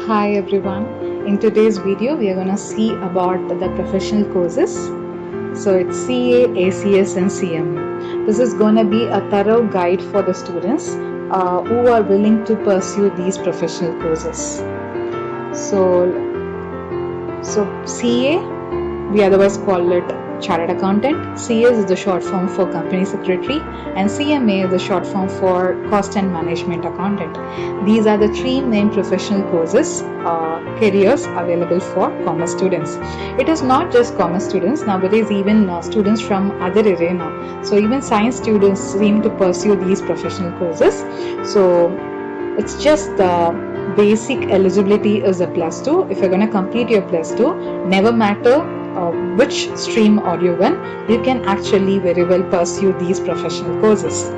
Hi everyone. In today's video, we are going to see about the professional courses. So it's CA, ACS, and CMA. This is going to be a thorough guide for the students who are willing to pursue these professional courses. So CA, we otherwise call it Chartered Accountant. CS is the short form for Company Secretary, and CMA is the short form for Cost and Management Accountant. These are the three main professional courses, careers available for commerce students. It is not just commerce students, nowadays even students from other arena. So even science students seem to pursue these professional courses. So it's just the basic eligibility is a +2. If you're going to complete your +2, never matter which stream are you in, you can actually very well pursue these professional courses.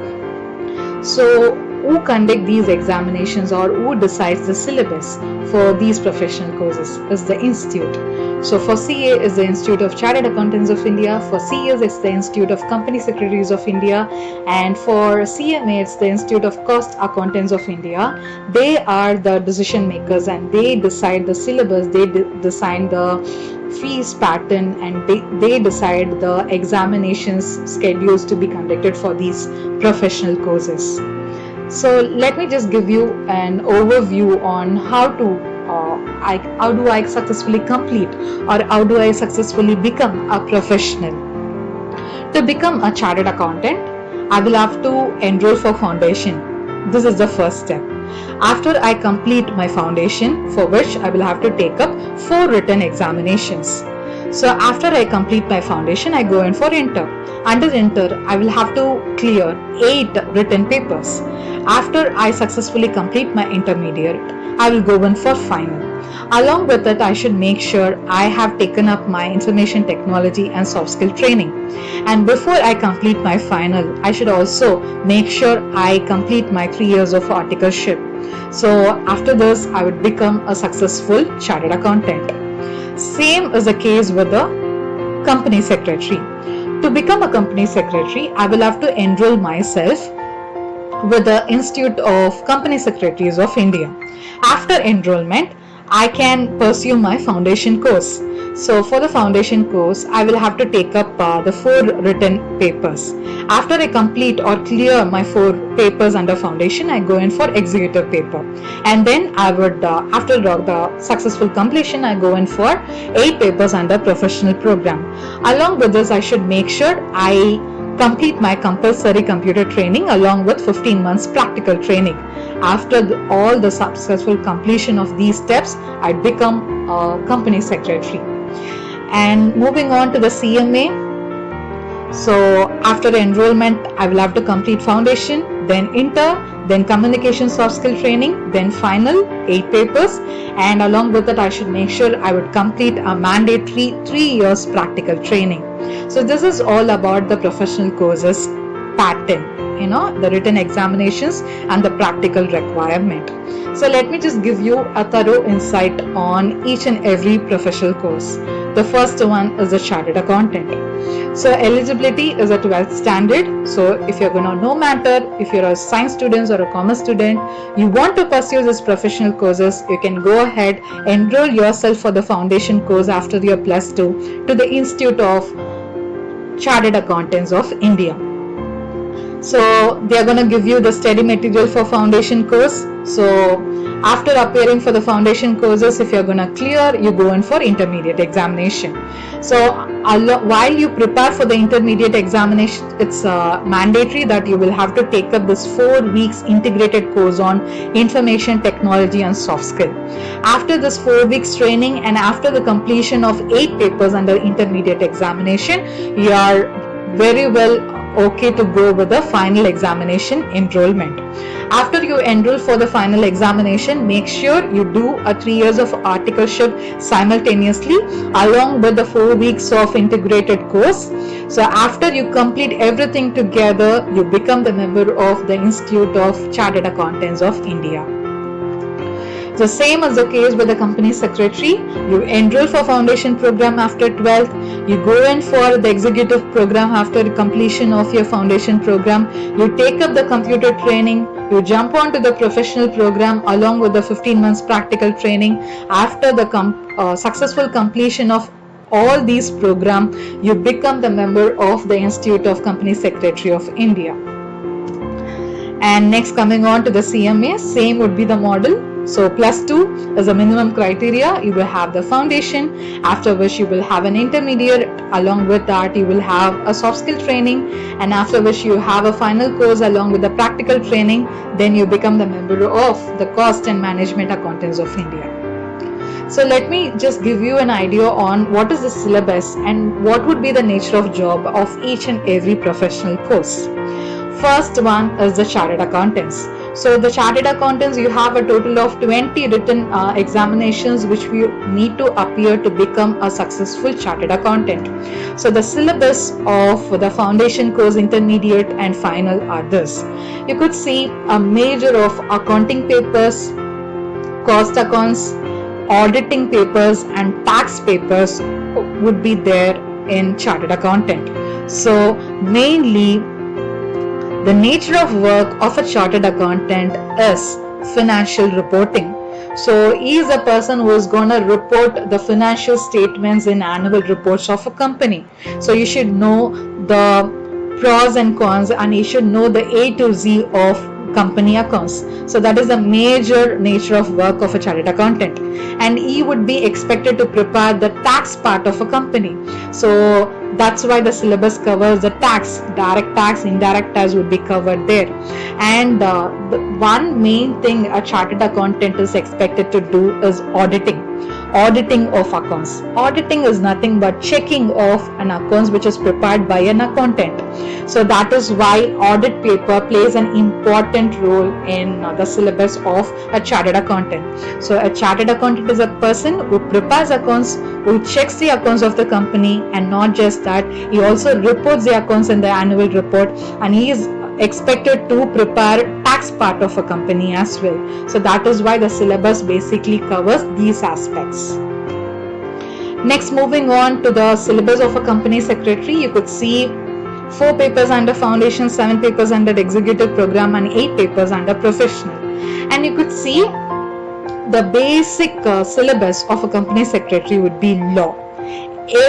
So who conduct these examinations or who decides the syllabus for these professional courses is the institute. So for CA is the Institute of Chartered Accountants of India, for CS it's the Institute of Company Secretaries of India, and for CMA it's the Institute of Cost Accountants of India. They are the decision makers and they decide the syllabus, they design the fees pattern, and they decide the examinations schedules to be conducted for these professional courses. So let me just give you an overview on how do I successfully complete or how do I successfully become a professional. To become a chartered accountant, I will have to enroll for foundation. This is the first step. After I complete my foundation, for which I will have to take up 4 written examinations. So after I complete my foundation, I go in for inter. Under inter, I will have to clear 8 written papers. After I successfully complete my intermediate, I will go in for final. Along with it, I should make sure I have taken up my information technology and soft skill training. And before I complete my final, I should also make sure I complete my 3 years of articleship. So after this, I would become a successful chartered accountant. Same is the case with the company secretary. To become a company secretary, I will have to enroll myself with the Institute of Company Secretaries of India. After enrollment, I can pursue my foundation course. So for the foundation course, I will have to take up the 4 written papers. After I complete or clear my 4 papers under foundation, I go in for executive paper. And then I would, after the successful completion, I go in for 8 papers under professional program. Along with this, I should make sure I complete my compulsory computer training along with 15 months practical training. After all the successful completion of these steps, I become a company secretary. And moving on to the CMA. So after enrollment, I will have to complete foundation, then inter, then communication soft skill training, then final 8 papers, and along with that I should make sure I would complete a mandatory 3 years practical training. So this is all about the professional courses pattern, the written examinations and the practical requirement. So let me just give you a thorough insight on each and every professional course. The first one is the chartered accountant. So eligibility is a 12th standard. So if you're going to, no matter if you're a science student or a commerce student, you want to pursue these professional courses, you can go ahead, enroll yourself for the foundation course after your +2 to the Institute of Chartered Accountants of India. So they are going to give you the study material for foundation course. So after appearing for the foundation courses, if you're going to clear, you go in for intermediate examination. So while you prepare for the intermediate examination, it's mandatory that you will have to take up this 4 weeks integrated course on information technology and soft skill. After this 4 weeks training and after the completion of 8 papers under intermediate examination, you are very well okay to go with the final examination enrollment. After you enroll for the final examination, make sure you do a 3 years of articleship simultaneously along with the 4 weeks of integrated course. So after you complete everything together, you become the member of the Institute of Chartered Accountants of India. The same is the case with the company secretary. You enroll for foundation program after 12th. You go in for the executive program after completion of your foundation program. You take up the computer training. You jump onto the professional program along with the 15 months practical training. After the successful completion of all these programs, you become the member of the Institute of Company Secretary of India. And next, coming on to the CMA, same would be the model. So +2 is a minimum criteria. You will have the foundation, after which you will have an intermediate. Along with that, you will have a soft skill training, and after which you have a final course along with the practical training. Then you become the member of the Cost and Management Accountants of India. So let me just give you an idea on what is the syllabus and what would be the nature of job of each and every professional course. First one is the Chartered Accountants. So the Chartered Accountants, you have a total of 20 written examinations which we need to appear to become a successful Chartered Accountant. So the syllabus of the foundation course, intermediate and final are this. You could see a major of accounting papers, cost accounts, auditing papers and tax papers would be there in Chartered Accountant. So mainly the nature of work of a chartered accountant is financial reporting. So he is a person who is going to report the financial statements in annual reports of a company. So you should know the pros and cons, and you should know the A to Z of company accounts. So that is the major nature of work of a chartered accountant, and he would be expected to prepare the tax part of a company. So that's why the syllabus covers the tax, direct tax, indirect tax would be covered there. And the one main thing a chartered accountant is expected to do is auditing of accounts. Auditing is nothing but checking of an accounts which is prepared by an accountant. So that is why audit paper plays an important role in the syllabus of a chartered accountant. So a chartered accountant is a person who prepares accounts, who checks the accounts of the company, and not just that, he also reports the accounts in the annual report, and he is expected to prepare tax part of a company as well. So that is why the syllabus basically covers these aspects. Next, moving on to the syllabus of a company secretary, you could see 4 papers under foundation, 7 papers under executive program, and 8 papers under professional. And you could see the basic syllabus of a company secretary would be law.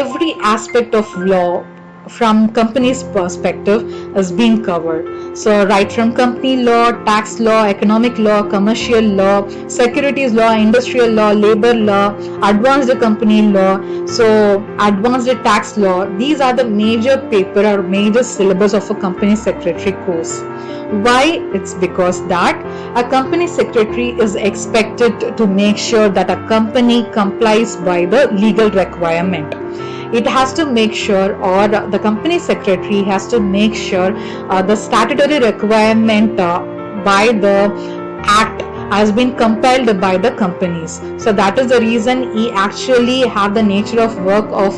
Every aspect of law from company's perspective is being covered. So right from company law, tax law, economic law, commercial law, securities law, industrial law, labor law, advanced company law, so advanced tax law, these are the major paper or major syllabus of a company secretary course. Why? It's because that a company secretary is expected to make sure that a company complies by the legal requirement. It has to make sure, or the company secretary has to make sure the statutory requirement by the act has been compiled by the companies. So that is the reason he actually have the nature of work of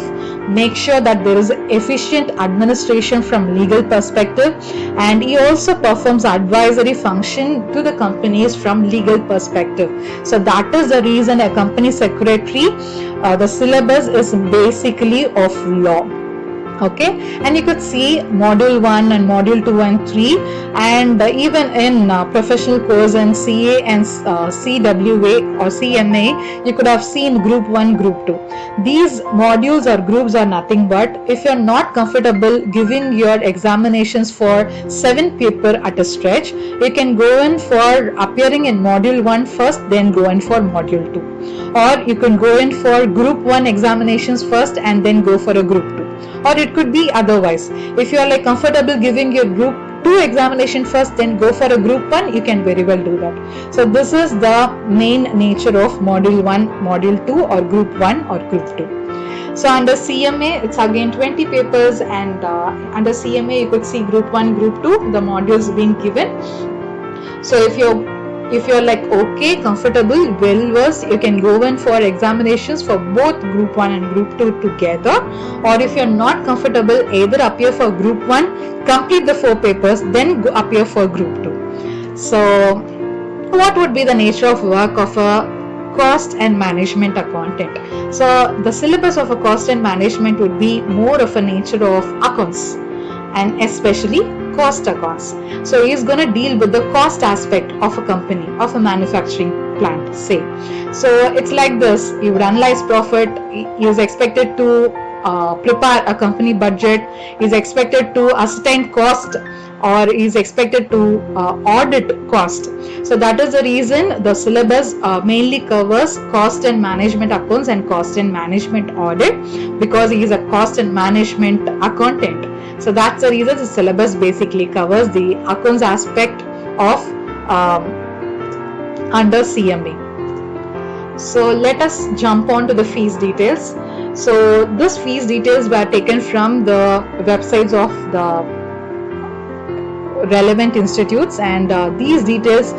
make sure that there is efficient administration from legal perspective, and he also performs advisory function to the companies from legal perspective. So that is the reason a company secretary, the syllabus is basically of law. Okay, and you could see module 1 and module 2 and 3, and even in professional course and CA and CWA or CMA, you could have seen group 1, group 2. These modules or groups are nothing but, if you're not comfortable giving your examinations for 7 paper at a stretch, you can go in for appearing in module 1 first, then go in for module 2, or you can go in for group 1 examinations first and then go for a group 2. Or it could be otherwise. If you are like comfortable giving your group 2 examination first, then go for a group 1, you can very well do that. So this is the main nature of module 1, module 2, or group 1 or group 2. So under CMA, it's again 20 papers, and under CMA you could see group 1, group 2, the modules being given. So if you're like okay, comfortable, well versed, you can go in for examinations for both group 1 and group 2 together. Or if you're not comfortable, either appear for group 1, complete the 4 papers, then go appear for group 2. So what would be the nature of work of a cost and management accountant. So the syllabus of a cost and management would be more of a nature of accounts, and especially cost accounts. So he is going to deal with the cost aspect of a company, of a manufacturing plant, say. So it's like this: you would analyze profit, he is expected to prepare a company budget, is expected to ascertain cost, or is expected to audit cost. So that is the reason the syllabus mainly covers cost and management accounts and cost and management audit, because he is a cost and management accountant. So that's the reason the syllabus basically covers the accounts aspect of under CMA. So let us jump on to the fees details. So this fees details were taken from the websites of the relevant institutes, and these details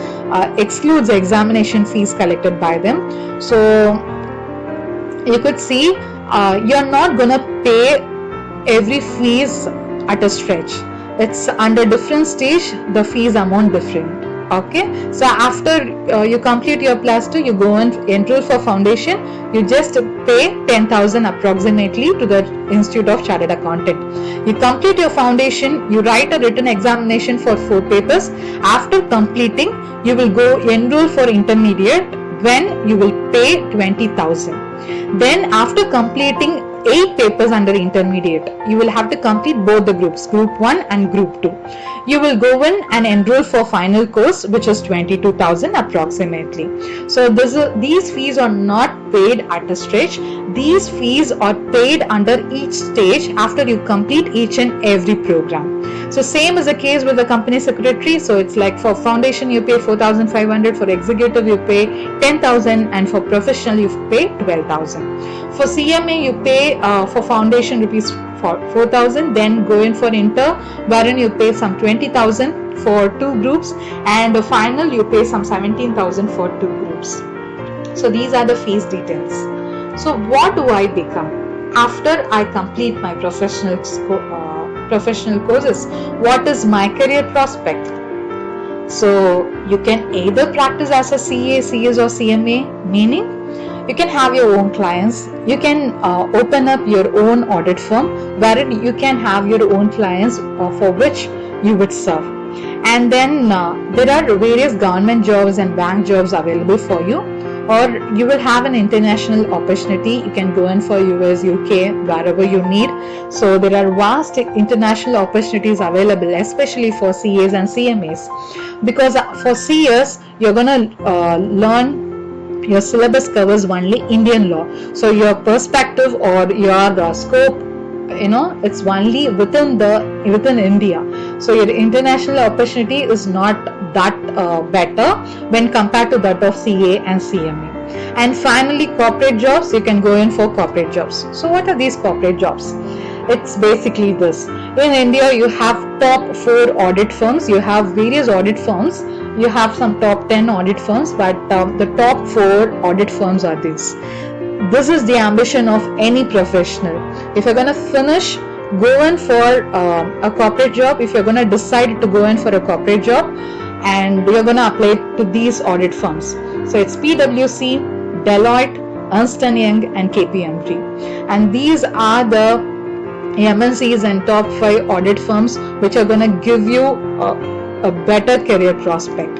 excludes the examination fees collected by them. So you could see you're not gonna pay every fees at a stretch. It's under different stage, the fees amount different. Okay, so after you complete your plus 2, you go and enroll for foundation. You just pay 10,000 approximately to the Institute of Chartered Accountant. You complete your foundation, you write a written examination for 4 papers. After completing, you will go enroll for intermediate, when you will pay 20,000. Then after completing 8 papers under intermediate, you will have to complete both the groups, group 1 and group 2. You will go in and enroll for final course, which is 22,000 approximately. So these fees are not paid at a stretch. These fees are paid under each stage after you complete each and every program. So same is the case with the company secretary. So it's like for foundation you pay 4,500, for executive you pay 10,000, and for professional you pay 12,000. For CMA you pay for foundation rupees 4,000, then go in for inter, wherein you pay some 20,000 for 2 groups, and the final you pay some 17,000 for 2 groups. So these are the fees details. So what do I become after I complete my professional courses? What is my career prospect? So you can either practice as a CA, CS or CMA, meaning you can have your own clients. You can open up your own audit firm, wherein you can have your own clients for which you would serve. And then there are various government jobs and bank jobs available for you, or you will have an international opportunity. You can go in for US, UK, wherever you need. So there are vast international opportunities available, especially for CAs and CMAs, because for CAs you're gonna learn, your syllabus covers only Indian law. So your perspective or your scope, it's only within India. So your international opportunity is not that better when compared to that of CA and CMA. And finally, corporate jobs, you can go in for corporate jobs. So what are these corporate jobs? It's basically this. In India, you have top 4 audit firms. You have various audit firms. You have some top 10 audit firms, but the top 4 audit firms are these. This is the ambition of any professional. If you're going to finish, go in for a corporate job. If you're going to decide to go in for a corporate job, and you're going to apply to these audit firms. So it's PwC, Deloitte, Ernst & Young and KPMG. And these are the MNCs and top 5 audit firms which are going to give you a better career prospect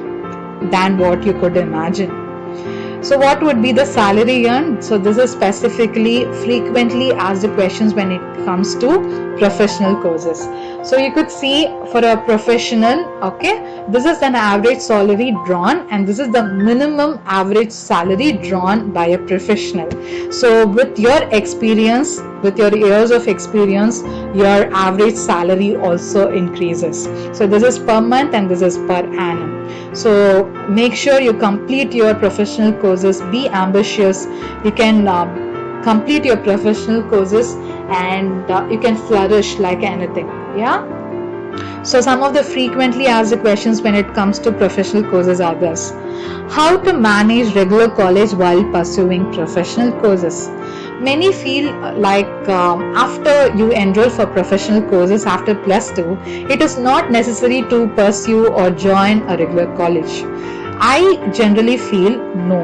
than what you could imagine. So what would be the salary earned? So this is specifically frequently asked questions when it comes to professional courses. So you could see for a professional, okay, this is an average salary drawn, and this is the minimum average salary drawn by a professional. So with your experience, with your years of experience, your average salary also increases. So this is per month and this is per annum. So make sure you complete your professional courses, be ambitious. You can complete your professional courses and you can flourish like anything. Yeah. So some of the frequently asked questions when it comes to professional courses are this: how to manage regular college while pursuing professional courses? Many feel like after you enroll for professional courses after +2, it is not necessary to pursue or join a regular college. I generally feel no.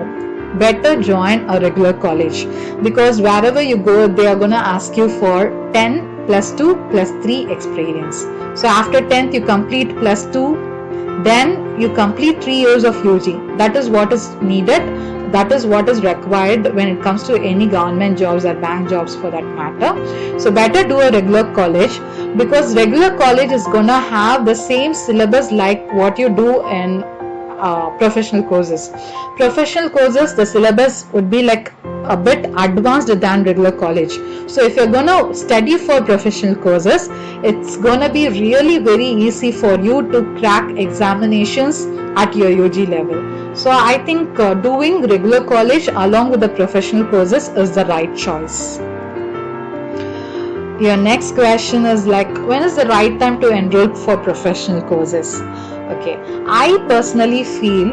better join a regular college, because wherever you go, they are going to ask you for 10 plus 2 plus 3 experience. So after 10th, you complete plus 2, then you complete 3 years of UG. That is what is needed. That is what is required when it comes to any government jobs or bank jobs for that matter. So better do a regular college, because regular college is gonna have the same syllabus like what you do in professional courses. Professional courses, the syllabus would be like a bit advanced than regular college. So if you're gonna study for professional courses, it's gonna be really very easy for you to crack examinations at your UG level. So I think doing regular college along with the professional courses is the right choice. Your next question is like, when is the right time to enroll for professional courses? Okay, I personally feel,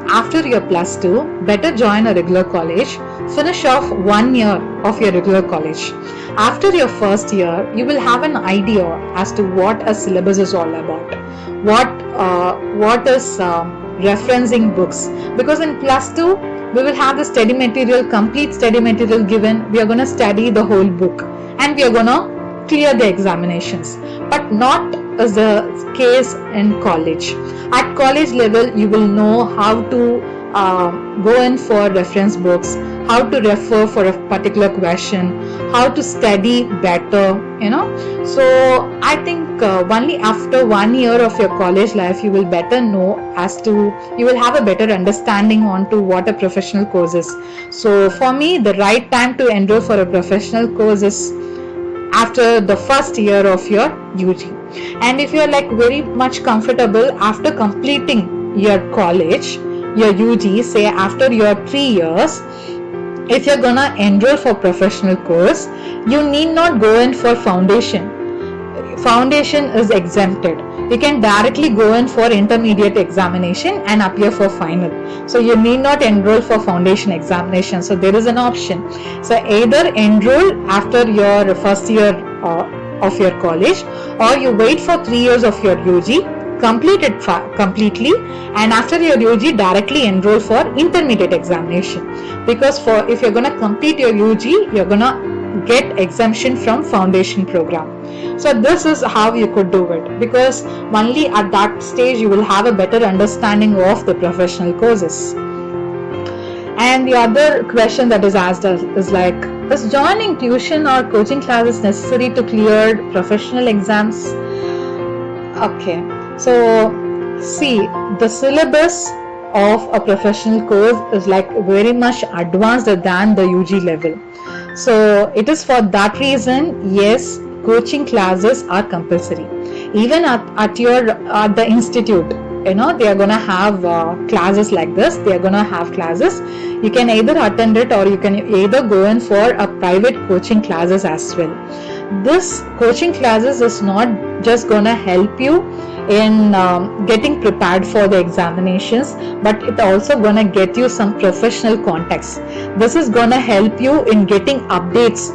after your plus 2, better join a regular college, finish off 1 year of your regular college. After your first year, you will have an idea as to what a syllabus is all about, what is referencing books, because in plus 2, we will have the study material, complete study material given. We are going to study the whole book and we are going to clear the examinations, but not as the case in college. At college level, you will know how to go in for reference books, how to refer for a particular question, how to study better, So I think only after 1 year of your college life, you will better know you will have a better understanding on to what a professional course is. So for me, the right time to enroll for a professional course is after the first year of your UG. And if you are like very much comfortable after completing your college, your UG, say after your 3 years, if you're gonna enroll for professional course, you need not go in for foundation. Foundation is exempted. You can directly go in for intermediate examination and appear for final. So you need not enroll for foundation examination. So there is an option. So either enroll after your first year of your college, or you wait for 3 years of your UG, complete it completely, and after your UG directly enroll for intermediate examination, because if you're going to complete your UG, you're going to get exemption from foundation program. So this is how you could do it, because only at that stage you will have a better understanding of the professional courses. And the other question that is asked is like, is joining tuition or coaching classes necessary to clear professional exams? Okay, so see, the syllabus of a professional course is like very much advanced than the UG level. So it is for that reason, yes, coaching classes are compulsory. Even at the institute, they are going to have classes like this. They are going to have classes. You can either attend it, or you can either go in for a private coaching classes as well. This coaching classes is not just going to help you in getting prepared for the examinations, but it also going to get you some professional context. This is going to help you in getting updates,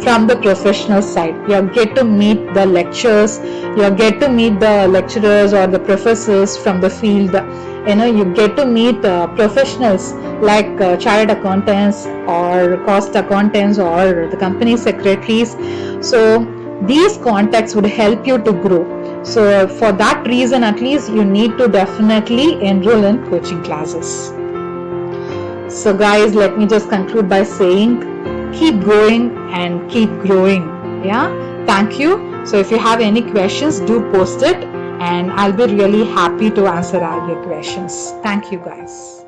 from the professional side. You get to meet the lecturers, you get to meet the lecturers or the professors from the field. You get to meet professionals like chartered accountants or cost accountants or the company secretaries. So these contacts would help you to grow. So for that reason, at least, you need to definitely enroll in coaching classes. So guys, let me just conclude by saying, keep going and keep growing. Thank you. So if you have any questions, do post it, and I'll be really happy to answer all your questions. Thank you guys.